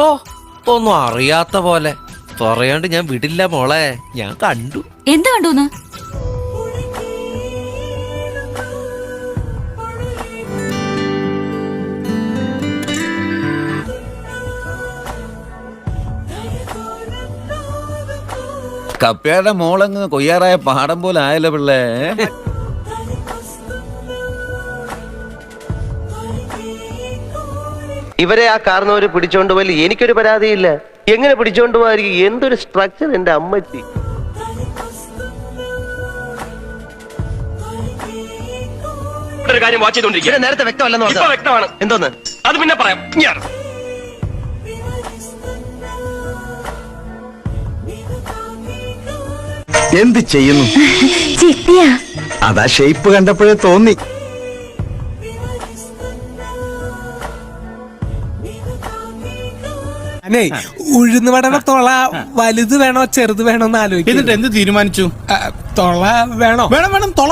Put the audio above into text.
ഓ ഒന്നും അറിയാത്ത പോലെ പറയാണ്ട് ഞാൻ വിടില്ല മോളെ. ഞാൻ കണ്ടു. എന്ത് കണ്ടൂന്ന്? കപ്പയുടെ മോളങ്ങ് കൊയ്യാറായ പാടം പോലെ ആയല്ലോ പിള്ളേ. ഇവരെ ആ കാരണവര് പിടിച്ചോണ്ട് പോയി എനിക്കൊരു പരാതിയില്ല. എങ്ങനെ പിടിച്ചോണ്ട് പോകാതിരിക്കും? എന്തൊരു സ്ട്രക്ചർ എന്റെ അമ്മച്ചി. ഒരു കാര്യം വാച്ച് ചെയ്തോണ്ടിരിക്കുക. നേരത്തെ വ്യക്തമല്ലെന്ന് ഇപ്പൊ വ്യക്തമാണ്. എന്തോന്ന്? അത് പിന്നെ പറയാം. എന്ത് ചെയ്യുന്നു? ചിട്ടിയാ. അതാ ഷേപ്പ് കണ്ടപ്പോഴേ തോന്നി. ഉഴുന്ന് വടണ തൊള വലുത് വേണോ ചെറുത് വേണോ എന്ന് ആലോചിക്കും. എന്നിട്ട് എന്ത് തീരുമാനിച്ചു? തൊള വേണോ? വേണം തൊള.